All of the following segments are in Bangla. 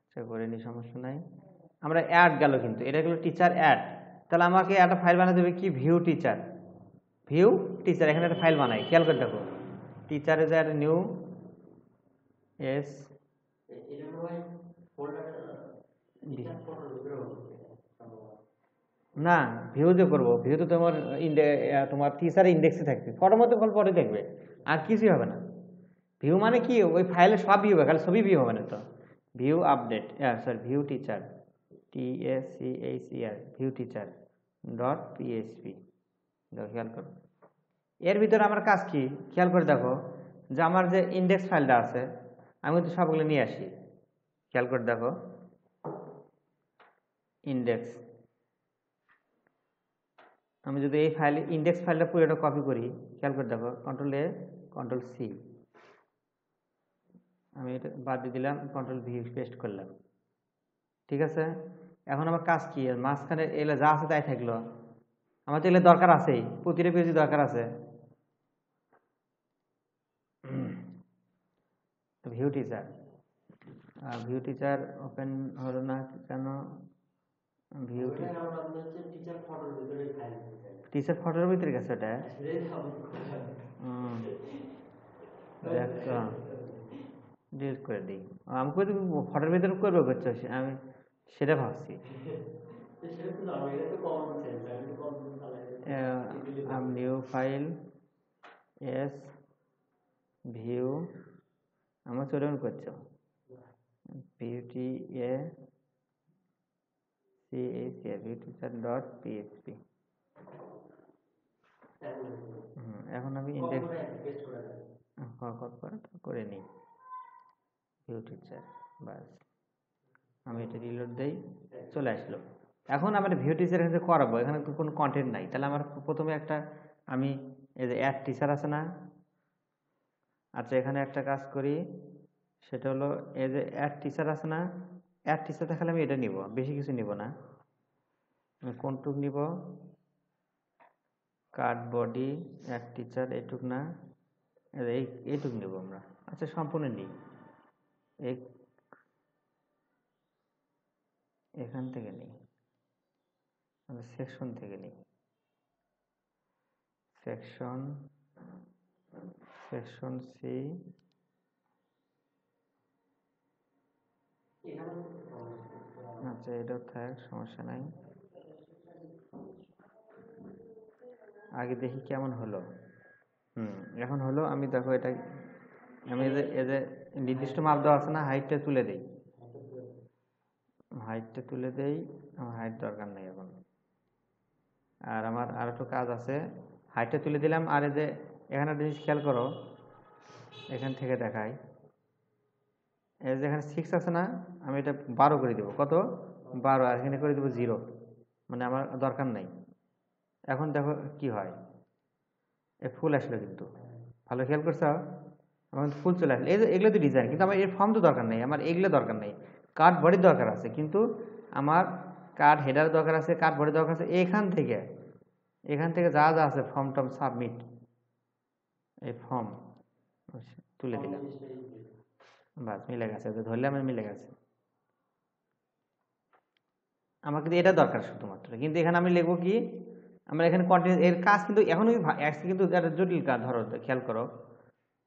আচ্ছা করে নি, সমস্যা নাই। আমরা অ্যাড গেল, কিন্তু এটা গেল টিচার অ্যাড। তাহলে আমাকে একটা ফাইল বানাতে হবে কি, ভিউ টিচার। ভিউ টিচার, এখানে একটা ফাইল বানাই, খেয়াল করে দেখো। টিচার ইজ একটা নিউ এস না, ভিউতে করবো। ভিউতে তোমার তোমার টিচার ইন্ডেক্সে থাকবে, ফটোর মধ্যে ফল পরে দেখবে, আর কিছুই হবে না। ভিউ মানে কি, ওই ফাইলে সব ভিউ হবে, খালি ছবি ভিউ হবে না তো। View update, sorry view teacher, TACHER, view teacher dot PHP. দেখো খেয়াল করো, এর ভিতরে আমার কাজ কি খেয়াল করে দেখো, যে আমার যে ইন্ডেক্স ফাইলটা আছে আমি তো সবগুলো নিয়ে আসি। খেয়াল করে দেখো, ইন্ডেক্স, আমি যদি এই ফাইল ইন্ডেক্স ফাইলটা পুরোটা কপি করি, খেয়াল করে দেখো, কন্ট্রোল A কন্ট্রোল C, আমি এটা বাদ দিয়ে দিলাম, কন্ট্রোল V পেস্ট করলাম। ঠিক আছে, এখন আমার কাজ কি, মাঝখানে এলে যা আছে তাই থাকলো। আমার তো এলে দরকার আছেই, প্রতিটা পেজে দরকার আছে। View teacher, view teacher open হলো না কেন? ভিউ টিচার ফটোর ভিতরে গেছে ওটা। ডিলিট করে দিই, আমি কই ফটোর ভিতরে করবো করছো, আমি সেটা ভাবছি। নিউ ফাইল এস ভিউ, আমার চলে করছো বিউটি এ CHR view teacher dot PHP. এখন আমি ইন্ডেক্স করে নিই ভিউ টিচার, বাস আমি এটা রিলোড দেই, চলে আসলো। এখন আমার ভিউ টিচার এখানে করাবো, এখানে তো কোনো কন্টেন্ট নাই, তাহলে আমার প্রথমে একটা, আমি এই যে অ্যাড টিচার আছে না, আচ্ছা এখানে একটা কাজ করি, সেটা হলো এই যে অ্যাড টিচার আছে না, অ্যাড টিচার দেখালে আমি এটা নিব, বেশি কিছু নিব না। আমি কোনটুক নিব, কার্ড বডি অ্যাড টিচার, এইটুক না, এইটুক নিব আমরা। আচ্ছা সম্পূর্ণ নিই, এখান থেকে নিই, সেকশন থেকে নিই, সেকশন সি। আচ্ছা এটাও থাক, সমস্যা নাই। আগে দেখি কেমন হলো। এখন হলো, আমি দেখো এটা, আমি এই যে নির্দিষ্ট মাপ দেওয়া আছে না, হাইটটা তুলে দেই, আমার হাইট দরকার নেই এখন। আর আমার আর একটু কাজ আছে, হাইটটা তুলে দিলাম। আর এই যে এখানে একটা জিনিস খেয়াল করো, এখান থেকে দেখাই, এই যে এখানে 6 আছে না, আমি এটা 12 করে দেবো। কত? 12। আর এখানে করে দেবো 0, মানে আমার দরকার নেই। এখন দেখো কি হয়, ফুল আসলো কিন্তু, ভালো খেয়াল করছো, আমার কিন্তু ফুল চলে আসলো। এই যে এগুলো তো ডিজাইন, কিন্তু আমার এর ফর্ম তো দরকার নেই, আমার এগুলো দরকার নেই। কার্ড বডির দরকার আছে, কিন্তু আমার কার্ড হেডার দরকার আছে, কার্ড বডি দরকার আছে। এখান থেকে যা যা আছে, ফর্ম টম সাবমিট, এই ফর্ম তুলে দিলাম, বাস মিলে গেছে, ধরলাম মিলে গেছে। আমার কিন্তু এটা দরকার শুধুমাত্র, কিন্তু এখানে আমি লিখবো কি, আমরা এখানে কন্টিনিউ, এর কাজ কিন্তু এখনই কিন্তু একটা জটিল কাজ। ধরো খেয়াল করো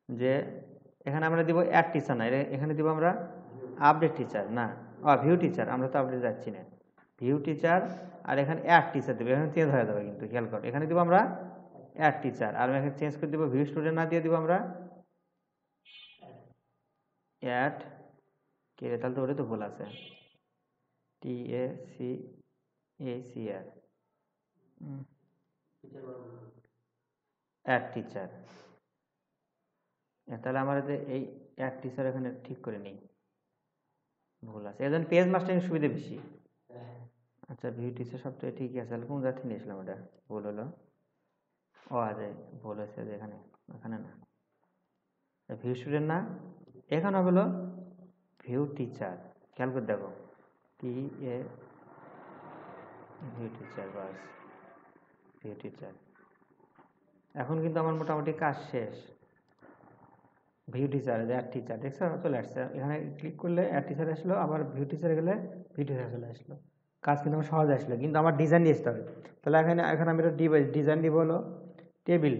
যে এখানে আমরা দিব অ্যাড টিচার না, এখানে দিব আমরা আপডেট টিচার না, ভিউ টিচার, আমরা তো আপডেট যাচ্ছি না, ভিউ টিচার। আর এখানে অ্যাড টিচার দেবো, এখানে চেঞ্জ হয়ে যাবে কিন্তু, খেয়াল করো, এখানে দিব আমরা অ্যাড টিচার, আর আমি এখানে চেঞ্জ করে দিব ভিউ স্টুডেন্ট না দিয়ে দিব আমরা অ্যাড, কে, তাহলে তো ওটা তো ভুল আছে, TACHER, অ্যাড টিচার। তাহলে আমার এই অ্যাড টিচার এখানে ঠিক করে নিই, ভুল আছে, এর জন্য পেজ মাস্টারিং সুবিধা বেশি। আচ্ছা ভিউ টিচার সব তো ঠিকই আছে, তাহলে কোন জাতি নিয়েছিলাম, ওটা ভুল হলো। ভুল হয়েছে যে এখানে না, ভিউ স্টুডেন্ট না, এখানে হলো ভিউ টিচার। খেয়াল করে দেখো, TA ভিউ টিচার, বাস ভিউ টিচার। এখন কিন্তু আমার মোটামুটি কাজ শেষ। ভিউ টিচার, অ্যাড টিচার, দেখছো চলে আসছে। এখানে ক্লিক করলে অ্যাড টিচার আসলো, আবার ভিউ টিচারে গেলে ভিউ টিচার চলে আসলো। কাজ কিন্তু আমার সহজ আসলো, কিন্তু আমার ডিজাইন দিয়ে আসতে হবে। তাহলে এখন আমি একটা ডিজাইন দিব হলো টেবিল।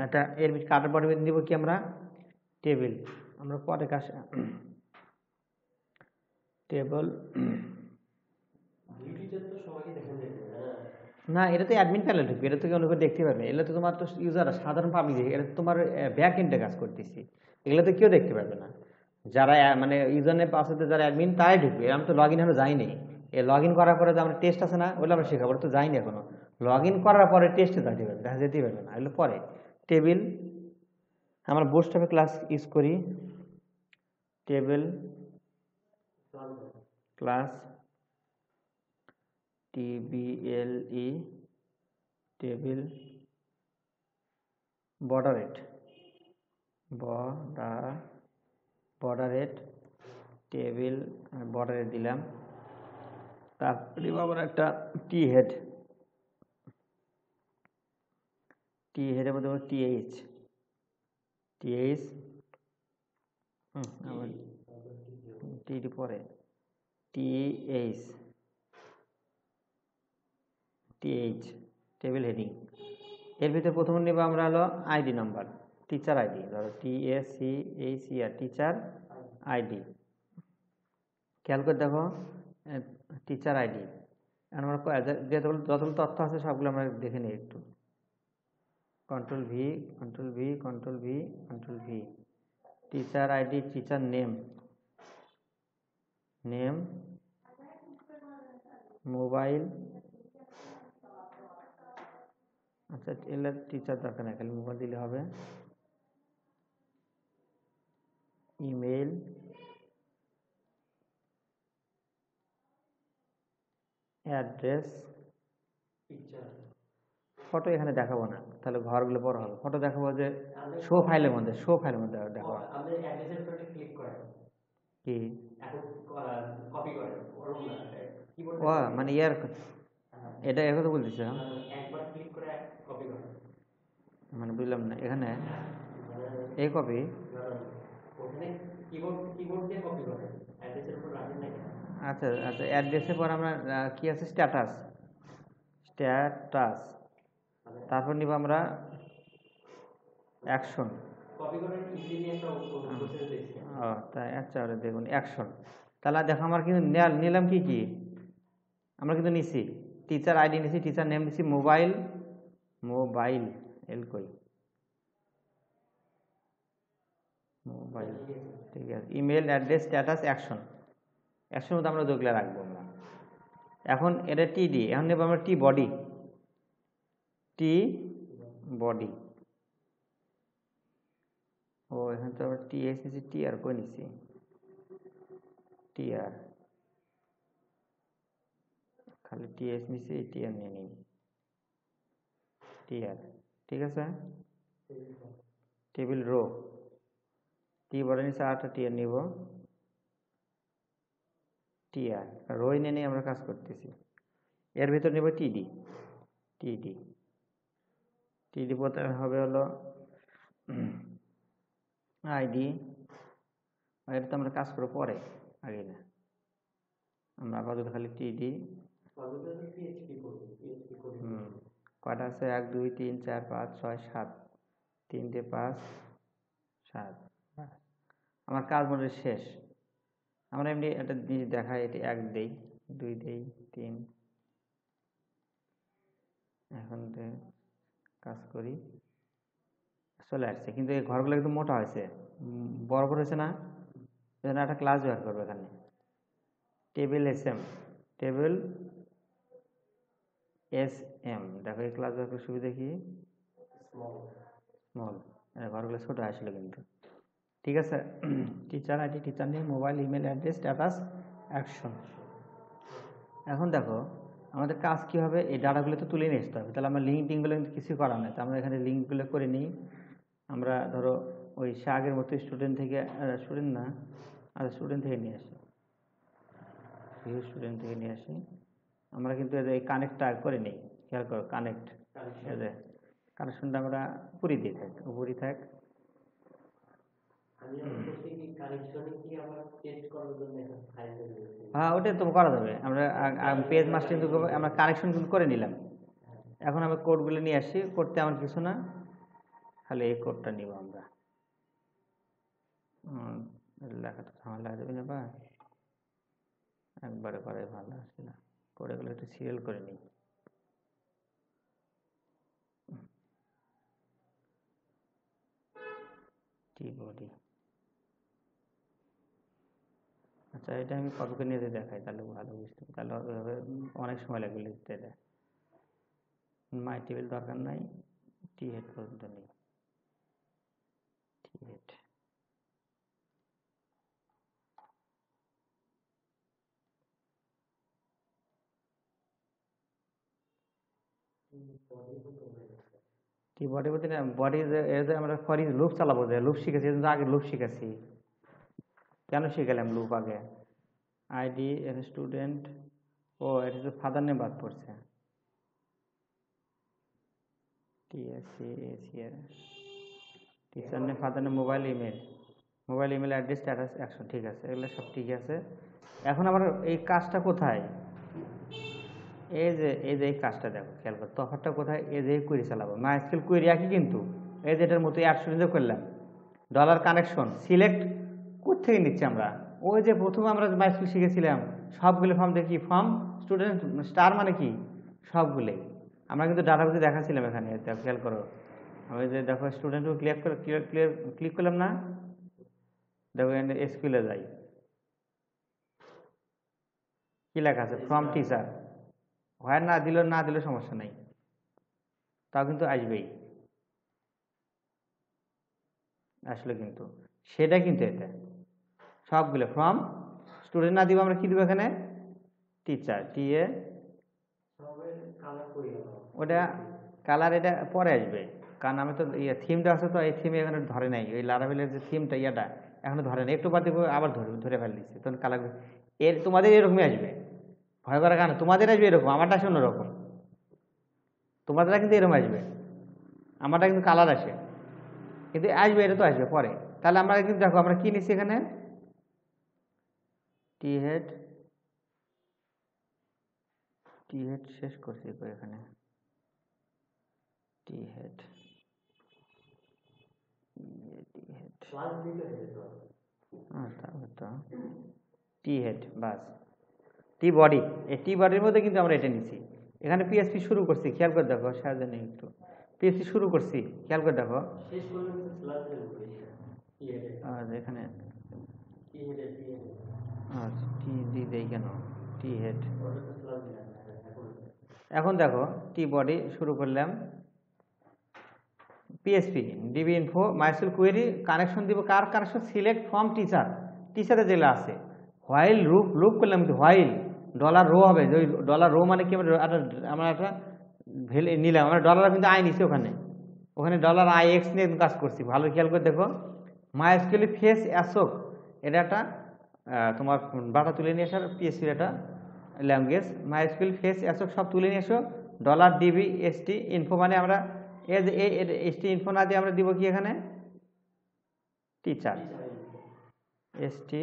এটা এর কাটার পরে দিব কি আমরা টেবিল। আমরা পরে কাজ টেবল না, এটা তো অ্যাডমিন প্যানেল ঢুকবে, এটা তো কেউ কেউ দেখতে পারবে। এগুলো তো তোমার তো ইউজার সাধারণ পাবলিক, এটা তো তোমার ব্যাক এন্ডে কাজ করতেছি, এগুলো তো কেউ দেখতে পারবে না। যারা মানে ইউজার নেম পাসওয়ার্ডে যারা অ্যাডমিন তাই ঢুকবে। আমি তো লগ ইন এখনো যাইনি। এই লগ ইন করার পরে যে আমার টেস্ট আছে না, ওগুলো আমরা শেখাবো, তো যাইনি এখনো। লগ ইন করার পরে টেস্টে যেতে পারবে, দেখা যেতেই পারবে না, এগুলো পরে। টেবিল আমরা বুটস্ট্র্যাপে ক্লাস ইউজ করি, table class TBLE table bordered table bordered দিলাম। তারপরে আবার একটা টি হেডের মধ্যে TH আবার টি পরে TH টেবিল হেডিং। এর ভিতরে প্রথম নেব আমরা হলো আইডি নাম্বার, টিচার আইডি, ধরো TACHER টিচার আইডি। খেয়াল করে দেখো টিচার আইডি। আমরা যতগুলো তথ্য আছে সবগুলো আমরা দেখে নিই একটু। Control V teacher ID, teacher name, mobile, আচ্ছা এগুলো টিচার দরকার না, খালি মোবাইল দিলে হবে। ইমেল, অ্যাড্রেস, ফটো এখানে দেখাবো না, তাহলে ঘরগুলো বড় হবে। ফটো দেখাবো যে শো ফাইলের মধ্যে দেখাবো। কি ও মানে ইয়ার এটা এখন তো বলতেছে মানে বুঝলাম না এখানে এই কপি। আচ্ছা আচ্ছা, অ্যাড্রেসের পর আমরা কি আছে স্ট্যাটাস, তারপর নিব আমরা অ্যাকশন। ও তাই, আচ্ছা দেখুন অ্যাকশন। তাহলে দেখো আমার কিন্তু নিলাম কি কি, আমরা কিন্তু নিছি টিচার আইডি নিছি, টিচার নেম নিছি, মোবাইল এল কই মোবাইল, ঠিক আছে, ইমেল, অ্যাড্রেস, স্ট্যাটাস, অ্যাকশন মধ্যে আমরা যেগুলো রাখবো আমরা। এখন এটা TD, এখন নেব আমরা টি বডি ও এখানে তো আবার TH নিছি, TR কই নিছি, TR খালি TH নিছি, TR নিয়ে নিই, TR ঠিক আছে। টেবিল রো, টি বড় নিচে আরেকটা TR নিব, TR রোই নিয়ে আমরা কাজ করতেছি। এর ভিতর নিব টিডি পথে হবে হলো আইডি, এটা তো আমরা কাজ করবো পরে, আগে না। আমরা আপাতত খালি TD কয়টা আছে 1 2 3 4 5 6 7, 3 5 7, আমার কাজ মনে শেষ। আমরা এমনি একটা জিনিস দেখাই, এটি 1 দেই, 2 দেই, 3, এখন কাজ করি, চলে আসছে। কিন্তু এই ঘরগুলো একটু মোটা হয়েছে, বড় হয়েছে না, এজন্য একটা ক্লাস ব্যবহার করবো এখানে, টেবিল SM। দেখো এই ক্লাস ব্যবহার সুবিধা কি, স্মল, ঘরগুলো ছোট আসলে কিন্তু ঠিক আছে। Teacher ID, teacher name, mobile, email, address, status, action. এখন দেখো আমাদের কাজ কি হবে, এই ডাটাগুলো তো তুলে নিয়ে আসতে হবে। তাহলে আমরা লিঙ্কগুলো কিছু করা নাই, তো আমরা এখানে লিঙ্কগুলো করে নিই। আমরা ধরো ওই আগের মতো স্টুডেন্ট থেকে নিয়ে আসি, স্টুডেন্ট থেকে নিয়ে আসি। আমরা কিন্তু এই কানেক্টটা করে নিই, খেয়াল করো কানেকশনটা আমরা উপরই দিয়ে থাক, হ্যাঁ, ওটা তো করা যাবে। আমরা পেজ মাস্টার কিন্তু আমরা কানেকশন কিন্তু করে নিলাম। এখন আমি কোডগুলো নিয়ে আসি, করতে আমার কিছু না, খালি এই কোডটা নিব আমরা। লেখাটা ঝামেলা হয়ে যাবে না বা একবারে করাই ভালো আসছে না, কোডগুলো একটু সিরিয়াল করে নিই। টি বডি, আচ্ছা এটা আমি কপি নিয়ে দেখাই, তাহলে ভালো বুঝতে, তাহলে অনেক সময় লাগবে লিখতে। এটা মাই টেবিল দরকার নাই, টি হেড পর্যন্ত নেই। টি হেড টি বডি বলতে না, বডি যে আমরা ফর ইজ লুপ চালাবো, যে লুপ শিখেছি, আগে লুপ শিখেছি। কেন শিখালাম লুপ আগে? আইডি স্টুডেন্ট, ও এটা তো ফাদার নেম বাদ পড়ছে। Teacher name, father name, mobile email address, status, action, ঠিক আছে, এগুলো সব ঠিক আছে। এখন আমার এই কাজটা কোথায়? এই যে এই কাজটা দেখো, খেয়াল করো তফাৎটা কোথায়? এই যে কুয়েরি চালাবো, মাইস্কুল কুয়েরি একই, কিন্তু এই যে এটার মতো অ্যাডশন করলাম, ডলার কানেকশন সিলেক্ট কোথেকে নিচ্ছি আমরা? ওই যে প্রথমে আমরা মাইস্কুল শিখেছিলাম, সবগুলো ফর্ম দেখি, ফর্ম স্টুডেন্ট স্টার মানে কি, সবগুলোই আমরা কিন্তু ডাটাবেসে দেখাচ্ছিলাম। এখানে খেয়াল করো, আমি যে দেখো স্টুডেন্টও ক্লিক করলাম না, দেখো এসকিউএলে যাই, কি লেখা আছে? From teacher. হয় না দিলে সমস্যা নাই, তাও কিন্তু আসবেই, আসলে কিন্তু সেটা কিন্তু এটা সবগুলো ফ্রম স্টুডেন্ট না দিব, আমরা কি দিব এখানে? Teacher, TA. ওটা কালার এটা পরে আসবে, কারণ আমি তো থিমটা আছে, তো এই থিমে এখানে ধরে নাই, ওই লারাভেলের যে থিমটা ইয়াটা এখনো ধরে নাই, একটু বাদ দিব আবার ধরে ফেল দিচ্ছে, তখন কালার এর তোমাদের এরকমই আসবে। ভয় করার কারণ, তোমাদের আসবে এরকম, আমারটা আসে অন্যরকম। তোমাদের কিন্তু এরকম আসবে, আমারটা কিন্তু কালার আসে, কিন্তু আসবে, এটা তো আসবে পরে। তাহলে আমরা কিন্তু দেখো আমরা কি নিচ্ছি এখানে? টি হেড শেষ করছি এখানে, টি হেড টি হেড বাস, টি বডি, এই টি বডির মধ্যে কিন্তু আমরা এটা নিচ্ছি। এখানে পিএসপি শুরু করছি, খেয়াল করে দেখো, সারাদিনে একটু পিএসপি শুরু করছি, খেয়াল করে দেখো। এখানে টি দি দেই কেন? টি হেড, এখন দেখো টি বডি শুরু করলাম, PSP DB info MySQL query connection দিব, কার কানেকশন? সিলেক্ট ফ্রম টিচার, টিচারে যেগুলো আছে। হোয়াইল লুপ করলাম, কিন্তু হোয়াইল ডলার রো হবে, ওই ডলার রো মানে কি, আমরা একটা ভ্যালু নিলাম, আমরা ডলার কিন্তু আই নিছি, ওখানে ডলার আই এক্স নিয়ে কাজ করছি, ভালো খেয়াল করে দেখো। মাইস্কুল ফেস অ্যাসোক, এটা একটা তোমার বাটা তুলে নিয়ে আসার পিএসপির একটা ল্যাঙ্গুয়েজ। মাইস্কুল ফেস অ্যাসোক সব তুলে নিয়ে এসো, ডলার ডিবি এসটি ইনফো, মানে আমরা এসটি ইনফো না দিয়ে আমরা দিব কি এখানে? Teacher, ST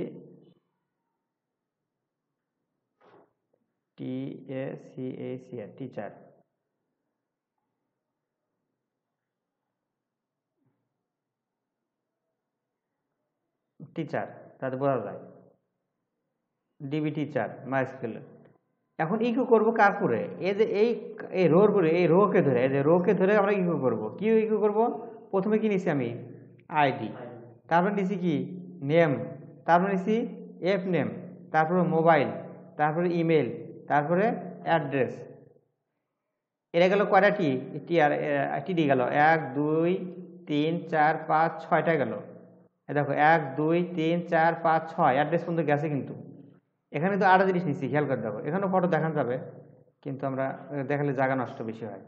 TACACR, teacher. Teacher তাতে বোঝা যায়, ডিবি টিচার মাইস্কুল। এখন ইকো করবো কার করে? এই যে এই রোর করে, এই রোকে ধরে, এই যে রোকে ধরে আমরা ইকো করবো। কি ইকো করবো? প্রথমে কি নিছি আমি? আইডি, তারপর নিছি কি? নেম, তারপর নিছি এফ নেম, তারপরে মোবাইল, তারপরে ইমেল, তারপরে অ্যাড্রেস। এটা গেল কয়টা টি? টিডি গেল 1 2 3 4 5 6টা গেল। দেখো 1 2 3 4 5 6 অ্যাড্রেস পর্যন্ত গেছে, কিন্তু এখানে তো আরো জিনিস নিচ্ছি, খেয়াল করে দেখো, এখানেও ফটো দেখানো যাবে, কিন্তু আমরা দেখালে জায়গা নষ্ট বেশি হয়।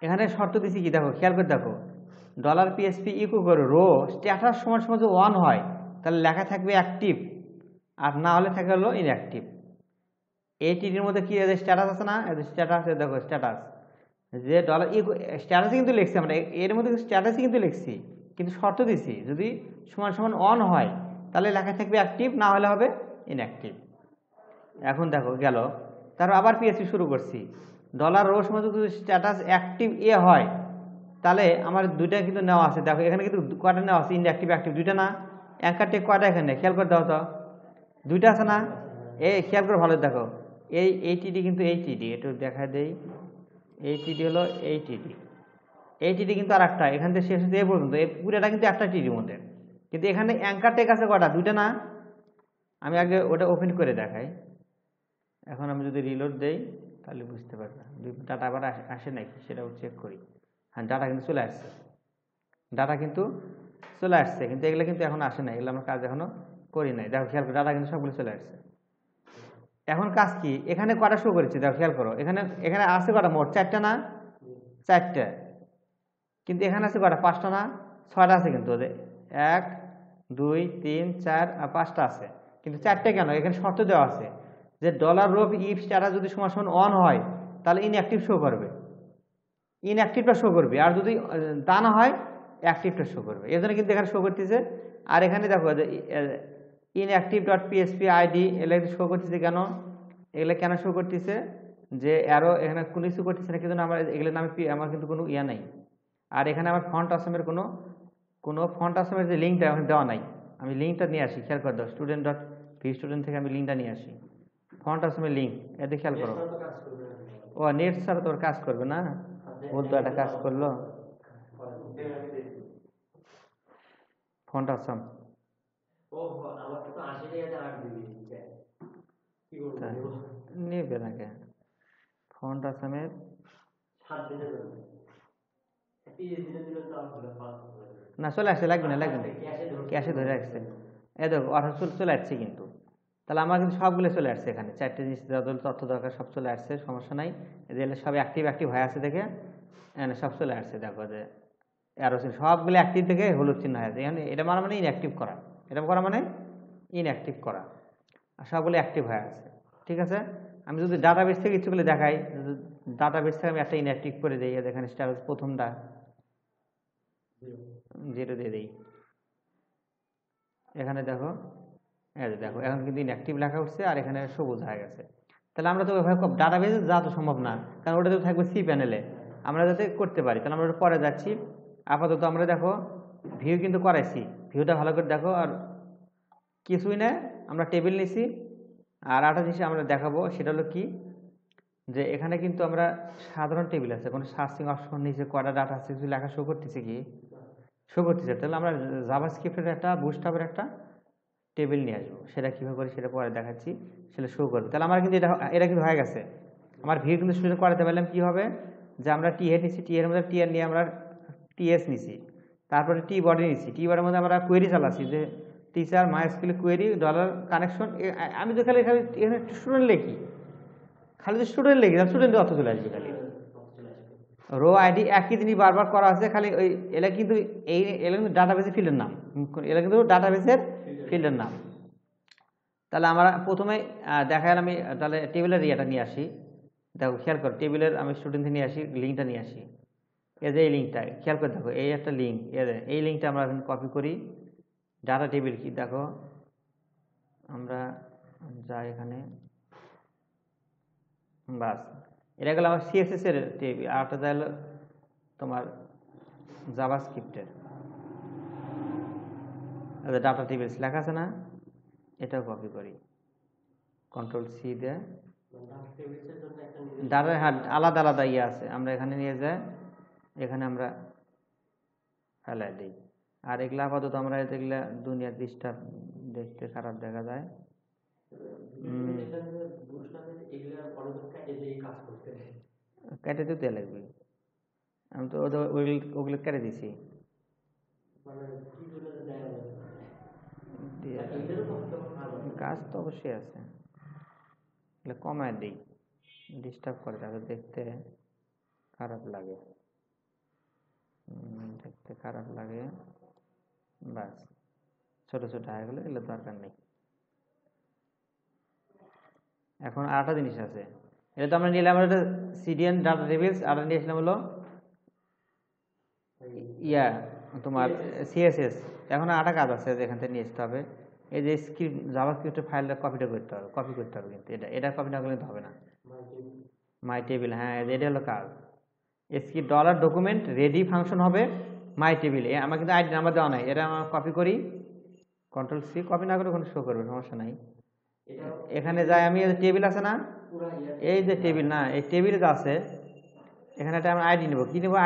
এখানে শর্ত দিচ্ছি কি দেখো, খেয়াল করে দেখো, ডলার পিএসপি ইকো করো রো স্ট্যাটাস সমান সমান যদি 1 হয়, তাহলে লেখা থাকবে অ্যাক্টিভ, আর না হলে থাকে হলো ইনঅ্যাক্টিভ। এই টিটির মধ্যে কি স্ট্যাটাস আছে না? স্ট্যাটাস, দেখো স্ট্যাটাস, যে ডলার ইকো স্ট্যাটাসে কিন্তু লিখছি আমরা, এর মধ্যে স্ট্যাটাসে কিন্তু লিখছি, কিন্তু শর্ত দিছি যদি সমান সমান অন হয় তাহলে লেখা থাকবে অ্যাক্টিভ, না হলে হবে ইনঅ্যাক্টিভ। এখন দেখো গেল, তারপর আবার পিএসপি শুরু করছি। $রো সময় যদি স্ট্যাটাস অ্যাক্টিভ এ হয় তাহলে আমার দুইটা কিন্তু নেওয়া আছে। দেখো এখানে কিন্তু কয়টা নেওয়া আছে, ইনঅ্যাক্টিভ অ্যাক্টিভ দুইটা না? অ্যাঙ্কার টেক কয়টা এখানে খেয়াল করে দাও তো, দুইটা আছে না? এই খেয়াল করে ভালো দেখো, এইটিডি কিন্তু এইটিডি, একটু দেখা দেই। এইটিডি হলো এইটিডি কিন্তু আর একটা, এখান থেকে শেষ হতে এই পর্যন্ত, এই পুরোটা কিন্তু একটা টিডির মধ্যে। কিন্তু এখানে অ্যাঙ্কার টেক আছে কয়টা, দুইটা না? আমি আগে ওটা ওপেন করে দেখাই। এখন আমি যদি রিলোড দেই তাহলে বুঝতে পারবে ডাটা আবার আসে নাকি, সেটাও চেক করি। হ্যাঁ, ডাটা কিন্তু চলে আসছে, কিন্তু এগুলো কিন্তু এখন আসে না, এগুলো আমার কাজ এখনো করি নাই। দেখো খেয়াল করো, ডাটা কিন্তু সবগুলো চলে আসছে। এখন কাজ কি, এখানে কটা শো করেছে দেখো খেয়াল করো, এখানে আছে কটা মোট, চারটা না? চারটা। কিন্তু এখানে আছে কটা, পাঁচটা না? ছয়টা আছে কিন্তু, 1 2 3 4 আর 5টা আছে, কিন্তু চারটে কেন? এখানে শর্ত দেওয়া আছে যে $রো ইফ স্ট্যাটাস যদি সমান সমান অন হয় তাহলে ইনঅ্যাক্টিভ শো করবে, ইনঅ্যাক্টিভটা শো করবে, আর যদি তা না হয় অ্যাক্টিভটা শো করবে। এর জন্য কিন্তু এখানে শো করতেছে। আর এখানে দেখো যে inactive.php আইডি এগুলো শো করতেছে কেন, এগুলো কেন শো করতেছে, যে অ্যারো এখানে কোনো কিছু করতেছে না, কিন্তু আমার এগুলোর নামে আমার কিন্তু কোনো ইয়া নাই। আর এখানে আমার ফন্ট আসামের কোনো ফন্ট আসামের যে লিঙ্কটা এখন দেওয়া নাই। আমি লিঙ্কটা নিয়ে আসি, খেয়াল করে দাও, student.vstudent থেকে আমি লিঙ্কটা নিয়ে আসি, ফন্ট আসামের লিঙ্ক, এতে খেয়াল করো। ও নেট ছাড়া তোর কাজ করবে না, বলতো একটা কাজ করলো ফন্ট আসাম, নেবে না কে ফন্ট আসামের, না চলে আসছে, লাগবে না ক্যাশে ধরে রাখছে। এ দেখো 18 চলে আসছে কিন্তু, তাহলে আমার কিন্তু সবগুলো চলে আসছে, এখানে চারটে জিনিস যত তথ্য দরকার সব চলে আসছে, সমস্যা নাই। এদের সব অ্যাক্টিভ হয়ে আছে দেখে সব চলে আসছে। দেখো যে অ্যারো সবগুলো অ্যাক্টিভ থেকে হলুদ চিহ্ন হয়ে আছে, এখানে এটা মানে ইনঅ্যাক্টিভ করা, এটা করা মানে ইনঅ্যাক্টিভ করা, আর সবগুলো অ্যাক্টিভ হয়ে আছে। ঠিক আছে, আমি যদি ডাটাবেস থেকে ইচ্ছে করলে দেখাই, ডাটাবেস থেকে আমি একটা ইনঅ্যাক্টিভ করে দিই, এখানে স্ট্যাটাস প্রথমটা 0 দিয়ে দিই, এখানে দেখো দেখো এখন কিন্তু ইনঅ্যাক্টিভ লেখা উঠছে আর এখানে সবুজ হয়ে গেছে। তাহলে আমরা তো ওইভাবে ডাটাবেসে যা তো সম্ভব না, কারণ ওটা তো থাকবে সি প্যানেলে, আমরা যাতে করতে পারি। তাহলে আমরা পরে যাচ্ছি, আপাতত আমরা দেখো ভিউ কিন্তু করাইছি, ভিউটা ভালো করে দেখো। আর কিছুই না, আমরা টেবিল নিছি, আর একটা জিনিস আমরা দেখাবো, সেটা হলো কি, যে এখানে কিন্তু আমরা সাধারণ টেবিল আছে, কোনো সার্চিং অপশন নিচে কটা ডাটা আছে কিছু লেখা শো করতেছে কি, শো করতেছে। তাহলে আমরা জাভাস্ক্রিপ্টের একটা বুটস্ট্র্যাপের একটা টেবিল নিয়ে আসবো, সেটা কীভাবে করি সেটা পরে দেখাচ্ছি, সেটা শো করবে। তাহলে আমার কিন্তু এটা কিন্তু হয়ে গেছে, আমার ভিউ কিন্তু স্টুডেন্ট করাতে পারলাম। কী হবে, যে আমরা টি হেড নিচ্ছি, টি এর মধ্যে টি এর নিয়ে আমরা টিএস নিছি, তারপরে টি বডি নিচ্ছি, টি বডির মধ্যে আমরা কোয়েরি চালাচ্ছি, যে টিচার মাইস্কুল কোয়েরি $কানেকশন। আমি তো খালি এখানে স্টুডেন্ট লিখি, খালি স্টুডেন্ট লিখি, স্টুডেন্টের অর্থ চলে আসবে। খালি রো আইডি একই জিনিস বারবার করা আছে, খালি ওই এলা কিন্তু এলা কিন্তু ডাটাবেসের ফিল্ডের নাম, এলা কিন্তু ডাটাবেসের ফিল্ডের নাম। তাহলে আমরা প্রথমে দেখালাম, আমি তাহলে টেবিলের ইয়েটা নিয়ে আসি। দেখো খেয়াল করো, টেবিলের আমি স্টুডেন্ট নিয়ে আসি, লিঙ্কটা নিয়ে আসি, এই যে এই লিঙ্কটা খেয়াল করে দেখো, এই একটা লিঙ্ক, এই লিঙ্কটা আমরা এখন কপি করি। ডাটা টেবিল কি দেখো, আমরা যাই এখানে, বাস এটা গেল আমার সিএসএস এর টেবিল, আর একটা হলো তোমার জাভাস্ক্রিপ্টের ডাটা টেবিলস লেখা আছে না, এটাও কপি করি, কন্ট্রোল সি দিয়ে। ডাটা হ্যাঁ আলাদা আলাদা ইয়ে আছে, আমরা এখানে নিয়ে যাই, এখানে আমরা ফেলাই দিই। আর এগুলা আপাতত আমরা এগুলা দুনিয়ার ডিস্টার্ব, দেখতে খারাপ দেখা যায়, কেটে দিতে লাগবে। আমি তো ওগুলো কেটে দিছি, কাজ তো অবশ্যই আছে, কমায় দিই, ডিস্টার্ব করে, তাহলে দেখতে খারাপ লাগে, বাস ছোট ছোট হয়ে গেলে এগুলো দরকার নেই। এখন আরেকটা জিনিস আছে, এটা তো আমরা নিলাম একটা সিডিএন ডাটা টেবিলস, আর নিয়েছিলাম হলো তোমার সিএসএস এখন আরেকটা কাজ আছে, এখান থেকে নিয়ে আসতে হবে। এই যে স্ক্রিপ্ট জাভাস্ক্রিপ্টের ফাইলটা কপি করতে হবে, কিন্তু এটা কপি না করলে কিন্তু হবে না। মাই টেবিল, হ্যাঁ এটা হলো কাজ। Script dollar document ready function হবে মাই টেবিল। আমার কিন্তু আইডি নাম্বার দেওয়া নাই, এটা আমরা কপি করি, কন্ট্রোল সি, কপি না করে কোনো শো করবে, সমস্যা নাই। এখানে যাই আমি, টেবিল আছে না, এই যে টেবিল, না এই টেবিল আছে, এখানে একটা আমি আইডি নেবো। কি নেবো?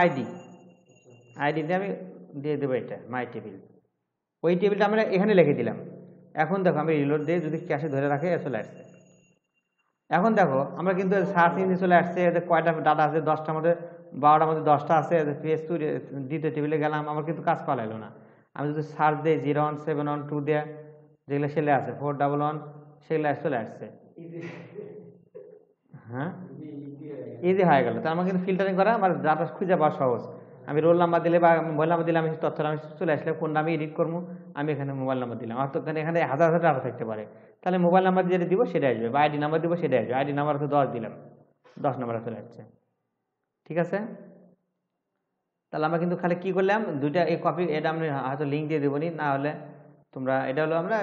আইডিতে আমি দিয়ে দেবো এটা মাই টেবিল। ওই টেবিলটা আমরা এখানে লিখে দিলাম। এখন দেখো আমি রিলোড দিয়ে যদি ক্যাশে ধরে রাখে চলে আসছে। এখন দেখো আমরা কিন্তু সার্চ ইঞ্জিন চলে আসছে, এদের কয়টা ডাটা আছে, 10টার মধ্যে 12টার মধ্যে 10টা আছে। PS2 দ্বিতীয় টেবিলে গেলাম, আমার কিন্তু কাজ করা এলো না। আমি যদি সার্চ দিই 01712 দিয়ে, যেগুলো সেলে আছে 411, সেগুলো চলে আসছে। হ্যাঁ ইজি হয়ে গেল। তো আমার কিন্তু ফিল্টারিং করা, আমার ডাটা খুঁজে পাওয়া সহজ। আমি রোল নাম্বার দিলে বা মোবাইল নাম্বার দিলে আমি তথ্যটা আমি চলে আসলে কোনটা আমি এডিট করবো, আমি এখানে মোবাইল নাম্বার দিলাম। আমার তো এখানে হাজার হাজার ডাটা থাকতে পারে, তাহলে মোবাইল নাম্বার যেটা দিব সেটা আসবে, বা আইডি নাম্বার দিব সেটা আসবে। আইডি নাম্বার হচ্ছে 10 দিলাম, 10 নাম্বার চলে আসছে। ঠিক আছে, তাহলে আমরা কিন্তু খালি কি করলাম, দুইটা এই কপি, এটা আমি হয়তো লিঙ্ক দিয়ে দেবো না হলে তোমরা, এটা হলো আমরা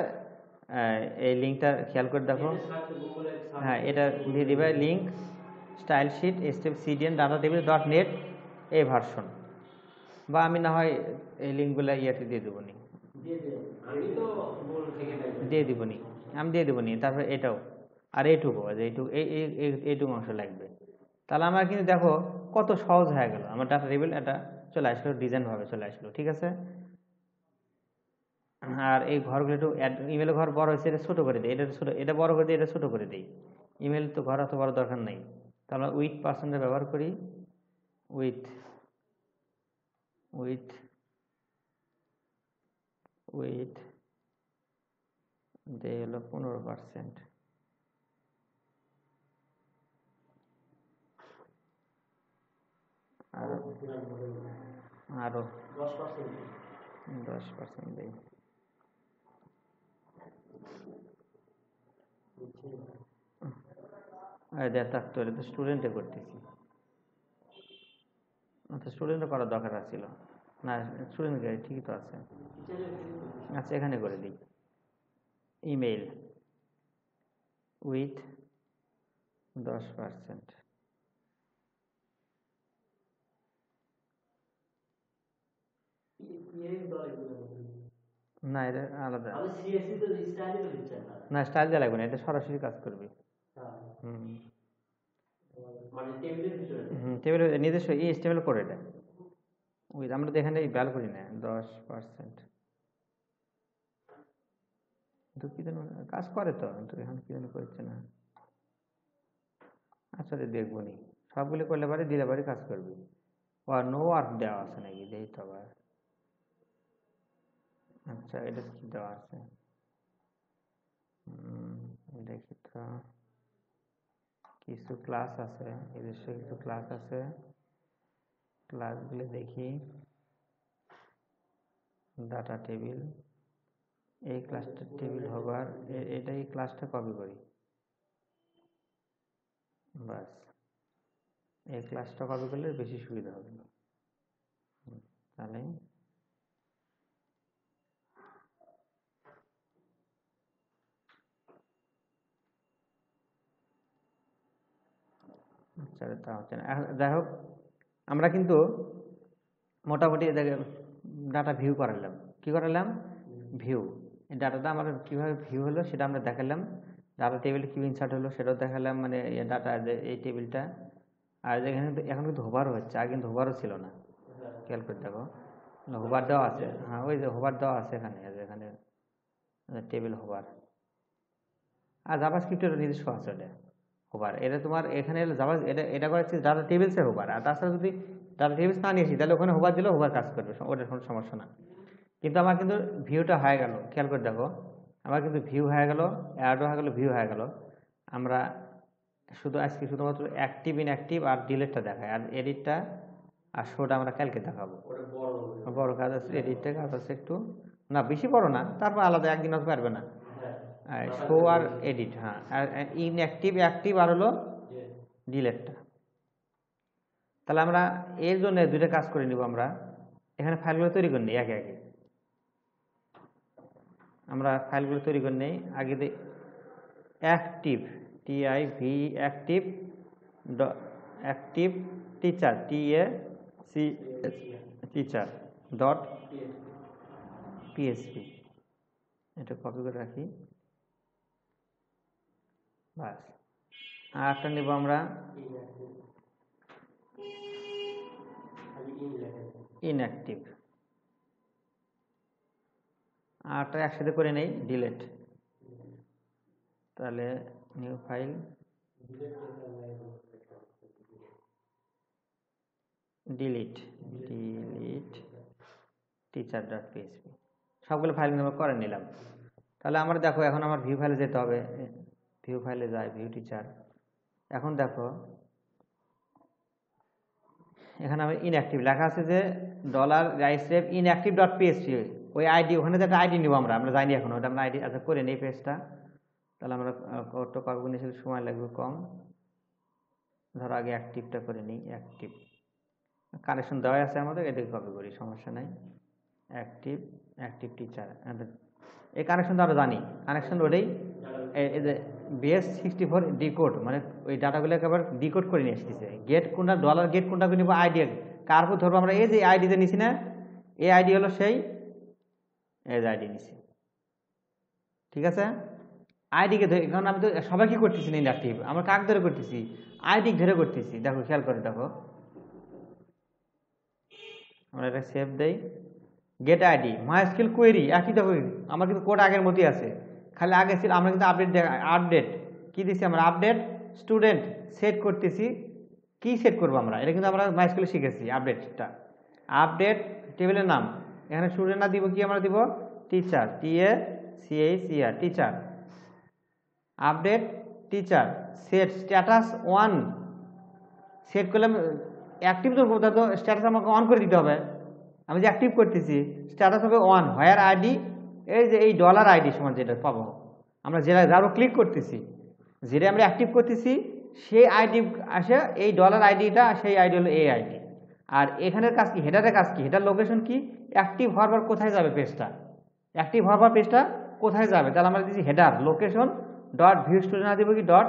এই লিঙ্কটা খেয়াল করে দেখো, হ্যাঁ এটা দিয়ে দিবে link stylesheet cdn data table .net এই ভার্সন, বা আমি না হয় এই লিঙ্কগুলো ইয়েতে দিয়ে দেবো নি, দিয়ে দিব নি, আমি দিয়ে দেবো নি। তারপরে এটাও, আর এইটুকু এইটুকু অংশ লাগবে। তাহলে আমার কিন্তু দেখো কত সহজ হয়ে গেল, আমার ডাটা টেবিল এটা চলে আসলো, ডিজাইন ভাবে চলে আসলো। ঠিক আছে, আর এই ঘরগুলো একটু ইমেল ঘর বড় হয়েছে, এটা ছোট করে দিই, এটা ছোট, এটা বড় করে দিই, এটা ছোট করে দিই। ইমেল তো ঘর অত বড় দরকার নেই, তাহলে উইথ পার্সেন্টে ব্যবহার করি, উইথ উইথ উইথ যে হলো 15%, আরো 10% দেই। থাকতো, এটা তো স্টুডেন্টে করতেছি, আচ্ছা স্টুডেন্টও করার দরকার ছিল না, স্টুডেন্ট ঠিকই তো আছে। আচ্ছা এখানে করে দিই, ইমেইল উইথ 10%, না এটা আলাদা, না স্টাইল দেওয়া লাগবে না, এটা সরাসরি কাজ করবে। টেবিল নিজস্ব টেবিল করে এটা, উইথ, আমরা তো এখানে ভ্যালু করি না 10%, কিন্তু কি যেন কাজ করে তো, কিন্তু এখানে কি যেন করছে না। আচ্ছা দেখবো নি, সবগুলি করলে পারে দিলে পারে কাজ করবে। আর নো ওয়ার্ক দেওয়া আছে নাকি, দেই তো আবার। আচ্ছা এটা কি দেওয়া আছে, দেখি তো, কিছু ক্লাস আছে, নিজস্ব কিছু ক্লাস আছে, ক্লাসগুলো দেখি। ডাটা টেবিল, এই ক্লাসটা টেবিল হবার, এটাই ক্লাসটা কপি করি, বাস এই ক্লাসটা কপি করলে বেশি সুবিধা হবে। তাহলে আচ্ছা তা হচ্ছে না। যাই হোক, আমরা কিন্তু মোটামুটি ডাটা ভিউ করালাম। কি করালাম? ভিউ। এই ডাটাটা আমার কীভাবে ভিউ হলো সেটা আমরা দেখালাম, ডাটা টেবিলে কী ইনসার্ট হলো সেটাও দেখালাম, মানে ডাটা এই টেবিলটা। আর এখানে এখন কিন্তু হোভারও হচ্ছে, আগে কিন্তু হোভারও ছিল না, খেয়াল করে দেখো, হোভার দেওয়া আছে, হ্যাঁ ওই যে হোভার দেওয়া আছে এখানে, এখানে টেবিল হোভার। আর জাভাস্ক্রিপ্টের নিজস্ব আছে ওটা হোভার, এটা তোমার এখানে জাভা, এটা করেছে ডাটা টেবিলসের হোভার। আর তাছাড়া যদি ডাটা টেবিলস না নিয়েছি তাহলে ওখানে হোভার দিলেও হোভার কাজ করবে, ওটার কোনো সমস্যা না। কিন্তু আমার কিন্তু ভিউটা হয়ে গেল, খেয়াল করে দেখো, আমার কিন্তু ভিউ হয়ে গেল, অ্যাডও হয়ে গেল, ভিউ হয়ে গেল। আমরা শুধু আজকে শুধুমাত্র অ্যাক্টিভ ইনঅ্যাক্টিভ আর ডিলেটটা দেখায়, আর এডিটটা আর শোটা আমরা কালকে দেখাবো। বড় কাজ আছে, এডিটটা কাজ আছে একটু, না বেশি বড় না, তারপর আলাদা একদিন হতে পারবে না। শো আর এডিট, হ্যাঁ, আর ইনঅ্যাক্টিভ অ্যাক্টিভ আর হলো ডিলেটটা। তাহলে আমরা এর জন্য দুইটা কাজ করে নিব আমরা। এখানে ফাইলগুলো তৈরি করে নিই একে একে। আমরা ফাইলগুলো তৈরি করে নিই আগে। Active TIV active active teacher TAC teacher dot PHP। এটা কপি করে রাখি। বাস, আর একটা নেব আমরা ইনঅ্যাক্টিভ। আরটা একসাথে করে নেই ডিলেট। তাহলে new file delete teacher dot PHP। সবগুলো ফাইল আমরা করে নিলাম। তাহলে আমরা দেখো এখন আমার ভিউ ফাইলে যেতে হবে। ভিউ ফাইলে যাই, ভিউ টিচার। এখন দেখো এখানে আমি ইনঅ্যাক্টিভ লেখা আছে যে $রাইসরেপ inactive ডট PHP। ওই আইডি, ওখানে যে একটা আইডি নিব আমরা যাইনি এখন, ওটা আমরা আইডি আচ্ছা করে নেই পেজটা। তাহলে আমরা কোডটা করবো, নিশ্চয়ই সময় লাগবে কম। ধরো আগে অ্যাক্টিভটা করে নিই। অ্যাক্টিভ কানেকশন দেওয়া আছে আমাদের, এটাকে কপি করি, সমস্যা নাই। অ্যাক্টিভ টিচার, এই কানেকশন তো আমরা জানি। কানেকশন ওটাই এই যে base64 ডিকোড, মানে ওই ডাটাগুলোকে আবার ডিকোড করে নিয়ে এসেছে। গেট কোনটা, $গেট কোনটা করে নিব, আইডি কার উপর ধরবো আমরা। এই যে আইডিতে নিছি না, এই আইডি হলো সেই এই যে আইডি নিছি, ঠিক আছে। আইডিকে ধরে, কারণ আমি তো সবাই কি করতেছি না ইনঅ্যাক্টিভ, আমরা কাক ধরে করতেছি, আইডি ধরে করতেছি। দেখো খেয়াল করে দেখো, আমরা এটা সেভ দেই। গেট আইডি মাইস্কুয়েল কোয়েরি একই দেখো, আমার কিন্তু কোড আগের মতোই আছে, খালি আগে ছিল আমরা কিন্তু আপডেট কি দিছি আমরা, আপডেট স্টুডেন্ট সেট করতেছি। কি সেট করবো আমরা, এটা কিন্তু আমরা মাইস্কুয়েল শিখেছি। আপডেটটা, আপডেট টেবিলের নাম, এখানে স্টুডেন্ট না দিব কি আমরা দিব teacher, TACHER teacher. Update teacher said status 1 set করলাম। অ্যাক্টিভ ধরবো, তা তো স্ট্যাটাস আমাকে অন করে দিতে হবে। আমি যে অ্যাক্টিভ করতেছি স্ট্যাটাস হবে 1, হোয়ার আইডি, এই যে এই $আইডি সমান যেটা পাবো আমরা, যেটা যারও ক্লিক করতেছি, যেটা আমরা অ্যাক্টিভ করতেছি সেই আইডি আসে, এই $আইডিটা সেই আইডি হলো এই আইডি। আর এখানের কাজ কি, হেডারের কাজ কি, হেডার লোকেশন কি, অ্যাক্টিভ হওয়ার পর কোথায় যাবে পেজটা, অ্যাক্টিভ হওয়ার পর পেজটা কোথায় যাবে। তাহলে আমরা দিচ্ছি header location dot view student না দিব কি ডট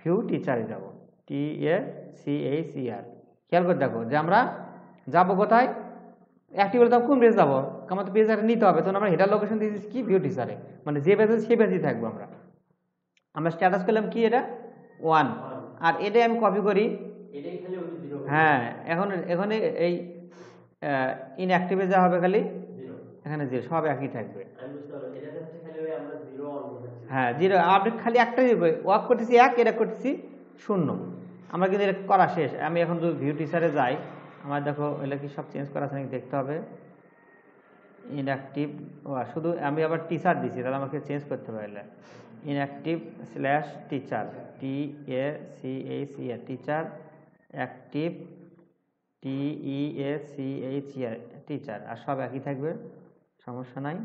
ভিউ টিচারে যাবো, TACHER। খেয়াল করে দেখো যে আমরা যাবো কোথায়, অ্যাক্টিভ হলে তখন কোন পেজ যাবো, আমার তো পেজ নিতে হবে, তখন আমরা হেডার লোকেশন দিয়েছি কি ভিউ টিচারে, মানে যে পেজে সেই পেজেই থাকবো আমরা স্ট্যাটাস করলাম কি এটা 1, আর এটাই আমি কপি করি। হ্যাঁ, এখন এখানে এই ইনঅ্যাক্টিভে যা হবে খালি এখানে 0, সব একই থাকবে। হ্যাঁ 0, আপডেট খালি একটাই ওয়ার্ক করতেছি 1, এটা করতেছি 0। আমরা কিন্তু এটা করা শেষ। আমি এখন যদি ভিউ টিচারে যাই, আমার দেখো এটা কি সব চেঞ্জ করা আছে নাকি দেখতে হবে। ইনঅ্যাক্টিভ শুধু আমি আবার টিচার দিছি, তাহলে আমাকে চেঞ্জ করতে পারলে inactive /teacher TACHER teacher, active TEACHER teacher, আর সব একই থাকবে, সমস্যা নাই।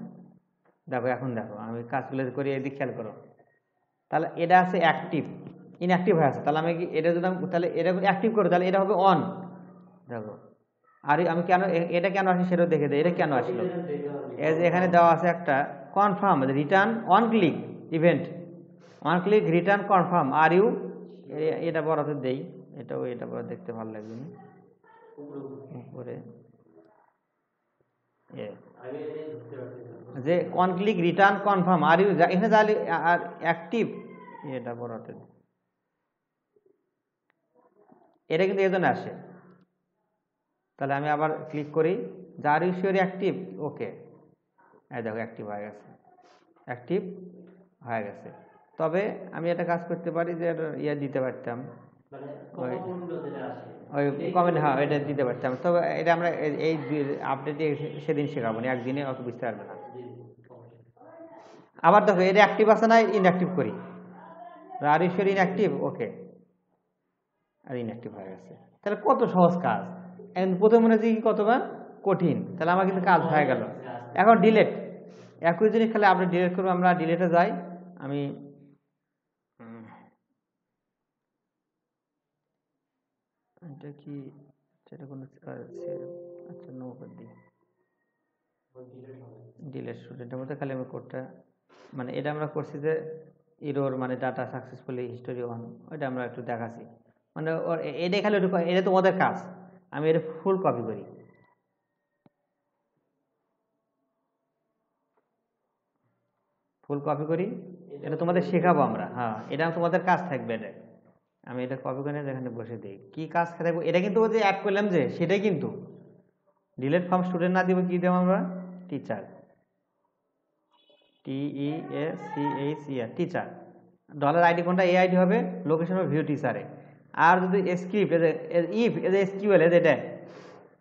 দেখো এখন দেখো আমি কাজগুলো করি, এদিকে খেয়াল করো। তাহলে এটা আছে অ্যাক্টিভ, ইনঅ্যাক্টিভ হয়ে আছে, তাহলে আমি কি এটা যদি তাহলে এটা অ্যাক্টিভ করো, তাহলে এটা হবে অন। দেখো আর আমি কেন এটা কেন আসি সেটাও দেখে দেয়, এটা কেন আসলো। এখানে দেওয়া আছে একটা confirm return on click event, on click return confirm are you, এটা বড়তে দেই, এটা বড় দেখতে ভালো লাগবে না উপরে, যে on click return confirm are you, এখানে তাহলে আর অ্যাক্টিভ, এটা বড়তে, এটা কিন্তু এজন্য আসে। তাহলে আমি আবার ক্লিক করি, আর ইউ শিওর অ্যাক্টিভ, ওকে, এই দেখো অ্যাক্টিভ হয়ে গেছে, অ্যাক্টিভ হয়ে গেছে। তবে আমি একটা কাজ করতে পারি যে ইয়ে দিতে পারতাম, ওই কমেন্ট, হ্যাঁ এটা দিতে পারতাম। তবে এটা আমরা এই আপডেটে সেদিন শেখাবো না, একদিনে অত বুঝতে পারবে না। আবার দেখো এটা অ্যাক্টিভ আছে না, ইনঅ্যাক্টিভ করি, are you sure inactive, okay, আর ইনঅ্যাক্টিভ হয়ে গেছে। তাহলে কত সহজ কাজ, প্রথম মনে হচ্ছে কি কতবার কঠিন, তাহলে আমার কিন্তু কাজ হয়ে গেল। এখন ডিলেট, একই জিনিস খালি আপনি ডিলেট করবো। আমরা ডিলেটে যাই, আমি এটা কি সেটা কোনো আচ্ছা নো করে দিই। ডিলেট স্টুডেন্টের মধ্যে খালি আমি কোডটা মানে এটা আমরা করছি যে ইরোর মানে ডাটা সাকসেসফুলি হিস্টোরি অন, ওইটা আমরা একটু দেখাচ্ছি মানে এটা খালি এটা তোমাদের কাজ। আমি এটা ফুল কপি করি, ফুল কপি করি, এটা তোমাদের শেখাবো আমরা। হ্যাঁ, এটা তোমাদের কাজ থাকবে। এটা আমি এটা কপি করে যেখানে বসে দিই কি কাজ থাকবে, এটা কিন্তু যে অ্যাড করলাম যে সেটাই কিন্তু ডিলেট ফ্রম স্টুডেন্ট না দিব, কি দেব আমরা teacher, TEACHER teacher. Dollar ID কোনটা, এই আইডি হবে, লোকেশন হবে ভিউ টিচারে। আর যদি স্ক্রিপ্ট ইফ SQL এটা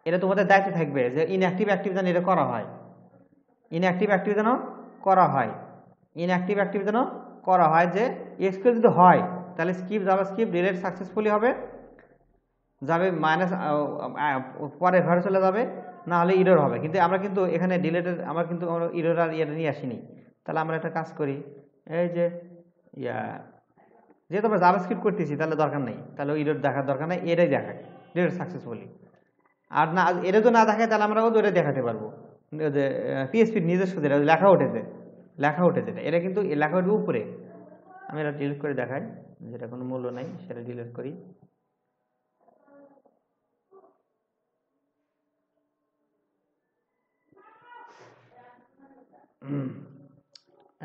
এটা তোমাদের দায়িত্ব থাকবে যে ইনঅ্যাক্টিভ অ্যাক্টিভ যেন এটা করা হয়, ইনঅ্যাক্টিভ অ্যাক্টিভ যেন করা হয়, ইনঅ্যাক্টিভ অ্যাক্টিভ যেন করা হয়। যে SQL যদি হয় তাহলে স্ক্রিপ্ট জাভাস্ক্রিপ্ট ডিলেট সাকসেসফুলি হবে, যাবে মাইনাস পরে ঘরে চলে যাবে, না হলে ইরর হবে। কিন্তু আমরা কিন্তু এখানে ডিলেটের আমরা কিন্তু ইরর আর ইয়ে নিয়ে আসিনি। তাহলে আমরা একটা কাজ করি, এই যে যেহেতু আমরা জাভাস্ক্রিপ্ট করতেছি তাহলে দরকার নেই, তাহলে ইরর দেখার দরকার নেই, এটাই দেখায় ডিলেট সাকসেসফুলি। আর না এটা তো না দেখায় তাহলে আমরা ওটা দেখাতে পারবো যে PHP নিজস্ব যেটা লেখা উঠেছে, লেখা উঠেছে এটা কিন্তু লেখা উঠবে উপরে। আমি এটা ডিলিট করে দেখাই, যেটা কোনো মূল্য নাই সেটা ডিলিট করি।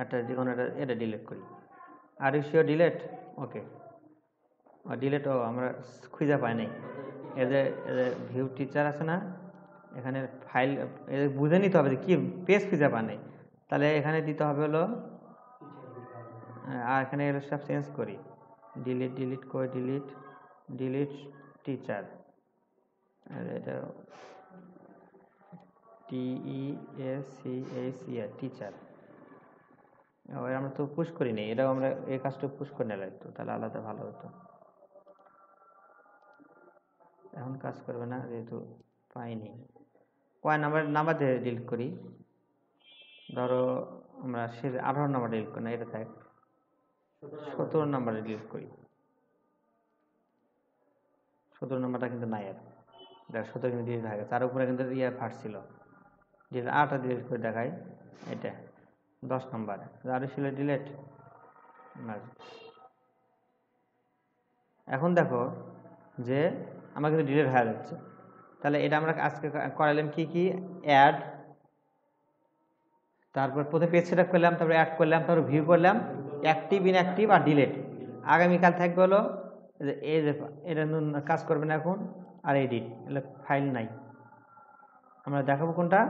একটা যে কোনো এটা ডিলিট করি। Are you sure delete, okay delete. ও আমরা খুঁজে পাই নাই, এই যে ভিউ টিচার আছে না, এখানে ফাইল বুঝে নিতে হবে যে কি পেজ খুঁজে পাই নাই। তাহলে এখানে দিতে হবে হলো, আর এখানে এগুলো সব চেঞ্জ করি, ডিলিট করে ডিলিট টিচার, এটা TEACHER টিচার। আমরা তো পুশ করি নি, এটাও আমরা এই কাজটা পুশ করে নিলাম একটু, তাহলে আলাদা ভালো হতো। এখন কাজ করবে না যেহেতু পাইনি। কয় নাম্বার দিয়ে ডিলিট করি, ধরো আমরা 18 নাম্বার ডিলিট করি না, এটা থাক 17 নাম্বারে ডিলিট করি। 17 নাম্বারটা কিন্তু নাই, আর দেখ 17 কিন্তু ডিলিট হয়ে গেছে, তার উপরে কিন্তু ইয়ে ফাটছিল, ডিলিট 8টা ডিলিট করে দেখাই, এটা 10 নাম্বার আরও ছিল ডিলিট। এখন দেখো যে আমার কিন্তু ডিলিট হয়ে যাচ্ছে। তাহলে এটা আমরা আজকে করালাম কি কি, অ্যাড, তারপর প্রথমে পেজ সেটআপ করলাম, তারপর অ্যাড করলাম, তারপর ভিউ করলাম, অ্যাক্টিভ ইনঅ্যাক্টিভ আর ডিলিট। আগামীকাল থাকবে হলো এই যে এটা কাজ করবে না এখন, আর এডিট, এগুলো ফাইল নাই, আমরা দেখাবো কোনটা,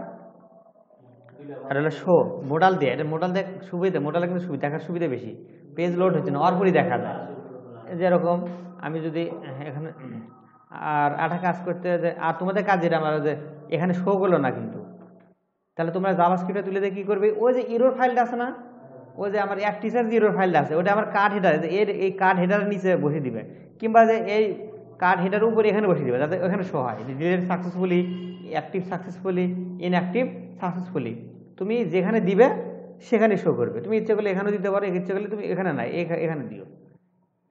আর হলো শো মোডাল দিয়ে। এটা মোডাল দেখ সুবিধা, মোডালে কিন্তু সুবিধা দেখার সুবিধা বেশি, পেজ লোড হচ্ছে না, অরপরই দেখা যায়। যেরকম আমি যদি এখানে আর আঠা কাজ করতে, আর তোমাদের কাজ যেটা আমার যে এখানে শো করলো না কিন্তু, তাহলে তোমরা জাভাস্ক্রিপ্টে তুলে দিয়ে কি করবে, ওই যে ইরোর ফাইলটা আছে না, ওই যে আমার এক টিচার যে ইরোর ফাইলটা আছে, ওটা আমার কার্ড হেডার, এর এই কার্ড হেডারের নিচে বসে দিবে, কিংবা যে এই কার্ড হেডারের উপরে এখানে বসে দিবে, যাতে ওখানে শো হয় delete successfully, active successfully, inactive successfully. তুমি যেখানে দিবে সেখানে শো করবে। তুমি ইচ্ছে করলে এখানেও দিতে পারো, ইচ্ছে করলে তুমি এখানে না এখানে দিও।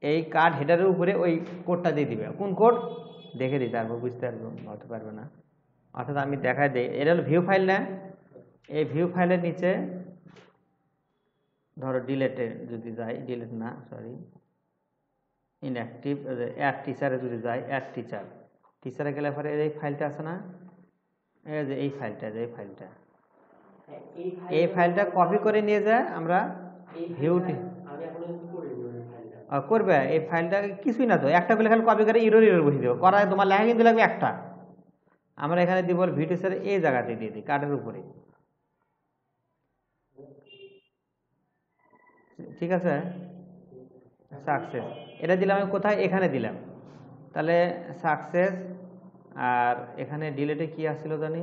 এই কার্ড হেডারের উপরে ওই কোডটা দিয়ে দিবে। কোন কোড দেখে দিই, তারপর বুঝতে পারবো, হতে পারবে না। অর্থাৎ আমি দেখাই দিই, এটা হলো ভিউ ফাইল না, এই ভিউ ফাইলের নিচে ধরো ডিলেটে যদি যাই, ডিলেট না সরি ইনঅ্যাক্টিভ, অ্যাড টিচারে যদি যাই, অ্যাড টিচারে গেলে পরে এই ফাইলটা আছে না, এই যে এই ফাইলটা, এই ফাইলটা কপি করে নিয়ে যায় আমরা ভিউটি করবে। এই ফাইলটা কিছুই না তো, একটা করে খালি কপি করে ইরোর বসে দেবো, করায় তোমার লেখা কিন্তু লাগবে একটা। আমরা এখানে দিব ভিডিও স্যার এই জায়গাতে দিয়ে দিই, কার্ডের উপরে, ঠিক আছে। সাকসেস এটা দিলাম আমি কোথায়, এখানে দিলাম, তাহলে সাকসেস। আর এখানে ডিলেটে কি আসছিল জানি,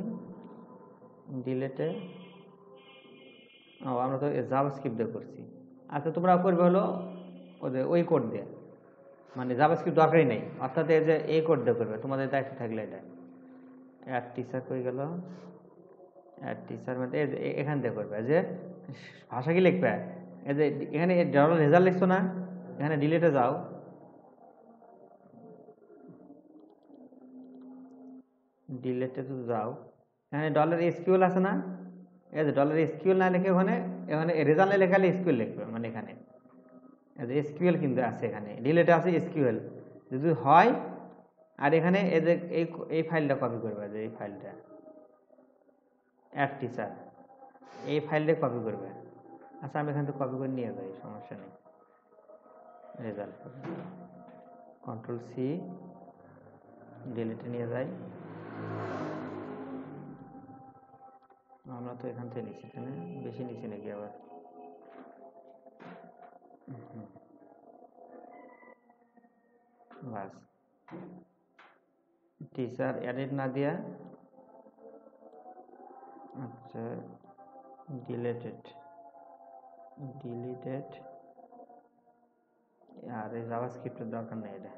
ডিলেটে আমরা তো জাভাস্ক্রিপ্ট দিয়ে করছি। আচ্ছা তোমরা করবে হলো ওই কোড দিয়ে, মানে জাভাস্ক্রিপ্ট দরকারই নেই, অর্থাৎ এই যে এই কোড দিয়ে করবে, তোমাদের দায়িত্ব থাকলে এটা। অ্যাড টিচার কই গেল, অ্যাড টিচার মানে এখান দিয়ে করবে, যে ভাষা কি লিখবে, এই যে এখানে ডলার রেজাল্ট লিখছো না, এখানে ডিলেটে যাও, ডিলেটে তো যাও, এখানে ডলার SQL আছে না, এই যে ডলার এসকিউএল না লিখে ওখানে এখানে রেজাল্ট লেখালে এসকিউএল লিখবে, মানে এখানে এসকিউএল কিন্তু আছে, এখানে ডিলেটে আছে এসকিউএল যদি হয়। আর এখানে এই যে এই ফাইলটা কপি করবে, যে এই ফাইলটা অ্যাড টিচার, এই ফাইলটা কপি করবে। আচ্ছা আমি এখান থেকে কপি করে নিয়ে যাই, সমস্যা নেই। রেজাল্ট কন্ট্রোল সি ডিলিটে নিয়ে যাই। আমরা তো এখান থেকে নিচ্ছি, এখানে বেশি নিচ্ছি নাকি আবার? বাস টিচার এডিট না দিয়া, আচ্ছা ডিলিটেড আর এই জাভাস্ক্রিপ্টের দরকার নেই এটা,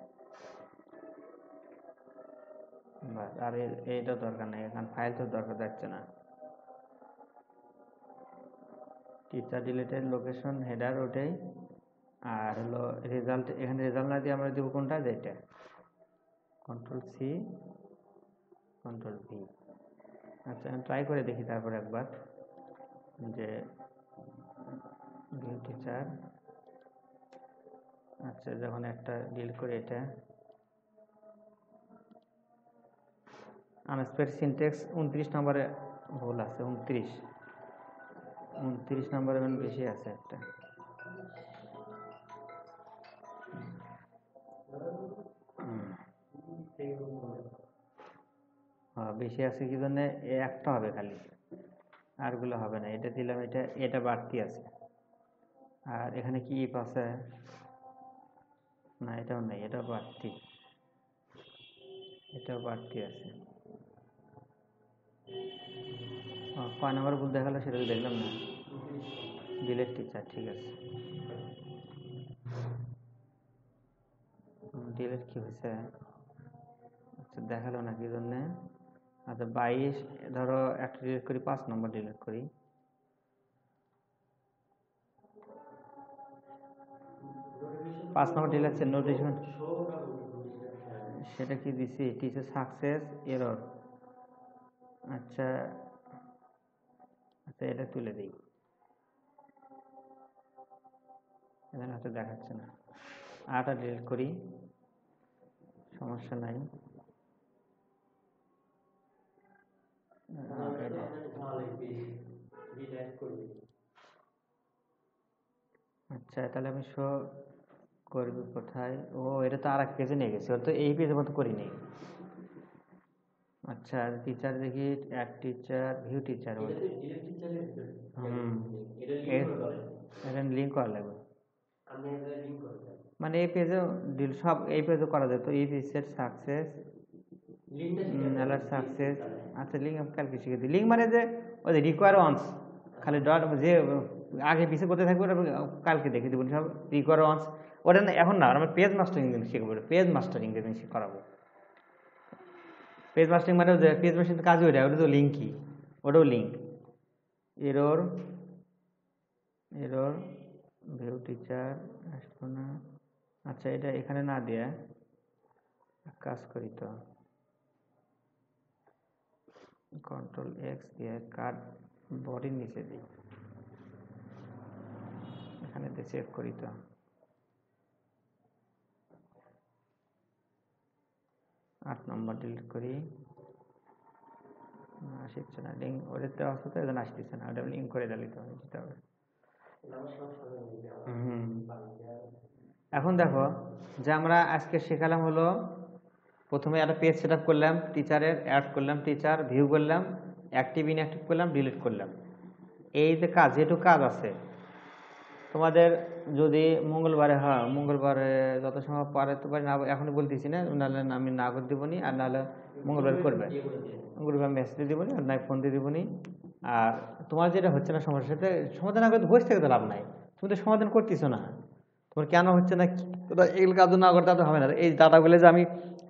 বাস। আর এইটা দরকার নেই, এখানে ফাইল তো দরকার যাচ্ছে না। টিচার ডিলিটেড লোকেশন হেডার ওটাই, আর হলো রেজাল্ট, এখানে রেজাল্ট না দিয়ে আমরা দেবো কোনটা, যেটা কন্ট্রোল সি কন্ট্রোল ভি। আচ্ছা আমি ট্রাই করে দেখি তারপর একবার, যে ভিউ টিচার। আচ্ছা যখন একটা ডিলিট করে, এটা আনস্পেড সিনটেক্স 29 নম্বরে ভুল আছে, 29 নম্বরে বেশি আছে একটা। বেশি আছে কি জন্য, একটা হবে খালি, আরগুলো হবে না। এটা দিলাম, এটা বাড়তি আছে। আর এখানে কি ইফ আছে না, এটাও নেই, এটাও বাড়তি, এটাও বাড়তি আছে। কয় নাম্বার ভুল দেখালো সেটা তো দেখলাম না। ডিলিট টিচার, ঠিক আছে। ডিলিট কি হয়েছে, আচ্ছা দেখালো না কি জন্যে। আচ্ছা 22, ধরো একটা ডিলিট করি, 5 নম্বর ডিলিট করি। পাঁচ নম্বর ডিলিট আছে, নোটিফিকেশন সেটা কি দিছি, টিচার সাকসেস এরর। আচ্ছা আচ্ছা এটা তুলে দিই, এখানে হয়তো দেখাচ্ছে না। আরটা ডিলিট করি, সমস্যা নাই। আচ্ছা তাহলে আমি শো করবি কোথায়? ও এটা তো আর এক পেজে নিয়ে গেছে, ওর তো এই পেজের মতো করি নেই। আচ্ছা টিচার দেখি, এক টিচার ভিউ টিচার, এখানে লিঙ্ক করা লাগবে, মানে এই পেজে সব এই পেজে করা যেত। এই পেজের সাকসেস অ্যালার্ট সাকসেস। আচ্ছা লিঙ্ক আমি কালকে শিখে দিই। লিঙ্ক মানে যে ওই যে রিকোয়ার ওয়ান্স, খালি ডট যে আগে পিছিয়ে করতে থাকবে, ওটা কালকে দেখে দেবো সব রিকোয়ার ওয়ান্স। ওটা না এখন না, আমরা পেজ মাস্টারিং শিখবো, পেজ মাস্টারিং করাবো। পেজ মাস্টারিং মানে যে পেজ মাস্টারিং কাজ ওইটা, ওটা তো লিঙ্কই, ওটাও লিঙ্ক। এরর ভিউ টিচার আসলো না। আচ্ছা এটা এখানে না দিয়ে কাজ করি তো, কন্ট্রোল এক্স দিয়ে কার্ড বডির নিচে দিই, এখানে দিয়ে চেক করি তো। আট নম্বর ডিলিট করি, আসছে না লিঙ্ক, ওটাতে আসতে তো এখন আসতেছে না, ওটা লিঙ্ক করে দিতে হবে। এখন দেখো যে আমরা আজকে শেখালাম হলো, প্রথমে একটা পেজ সেট আপ করলাম, টিচারের অ্যাড করলাম, টিচার ভিউ করলাম, অ্যাক্টিভ ইনঅ্যাক্টিভ করলাম, ডিলিট করলাম। এই যে কাজ, যেটুকু কাজ আছে তোমাদের, যদি মঙ্গলবারে হয়, মঙ্গলবারে যত সময় পারে তো পারি না, এখনই বলতেছি না, নাহলে আমি না করে দেবনি, আর নাহলে মঙ্গলবার করবে, মঙ্গলবার মেসেজ দিয়ে দেবনি, আর নাই ফোন দিয়ে দেবনি। আর তোমার যেটা হচ্ছে না সমস্যার সাথে সমাধান না করতে বসে থেকে তো লাভ নাই, তুমি তো সমাধান করতেছো না, তোমার কেন হচ্ছে না, এগুলো কাজ না করতে হবে না। এই ডাটাগুলো যে আমি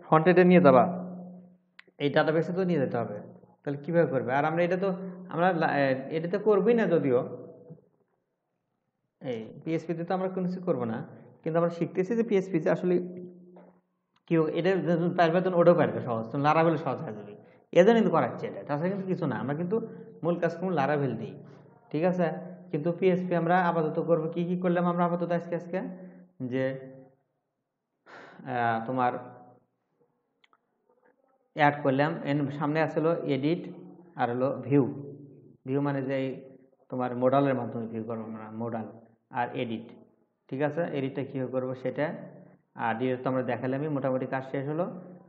ফ্রন্টেডে নিয়ে যাবা, এই ডাটাবেসে তো নিয়ে যেতে হবে, তাহলে কীভাবে করবে? আর আমরা এটা তো করবোই না, যদিও এই পিএসপিতে তো আমরা কোনো কিছু করবো না, কিন্তু আমরা শিখতেছি যে পিএসপিতে আসলে কি এটা পারবে, তো ওটাও পারবে সহজ, তো লারাবেল সহজ হয় যদি, এজন্য কিন্তু করাচ্ছি এটা, তাছাড়া কিন্তু কিছু না। আমরা কিন্তু মূল কাজ করব লারাভেল দিই, ঠিক আছে। কিন্তু পিএসপি আমরা আপাতত করব কি কি করলাম আমরা আপাতত আজকে যে তোমার অ্যাড করলাম, সামনে আসলো এডিট আর হলো ভিউ। ভিউ মানে যে তোমার মডেলের মাধ্যমে ভিউ করবো আমরা, মডেল আর এডিট, ঠিক আছে। এডিটটা কীভাবে করবো সেটা, আর ডিটেলস তো আমরা দেখালামই, মোটামুটি কাজ শেষ হলো।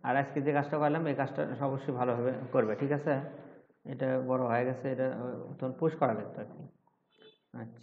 আর আজকে যে কাজটা করলাম এই কাজটা অবশ্যই ভালোভাবে করবে, ঠিক আছে। এটা বড় হয়ে গেছে, এটা তখন পুশ করা লাগতো আর কি। আচ্ছা।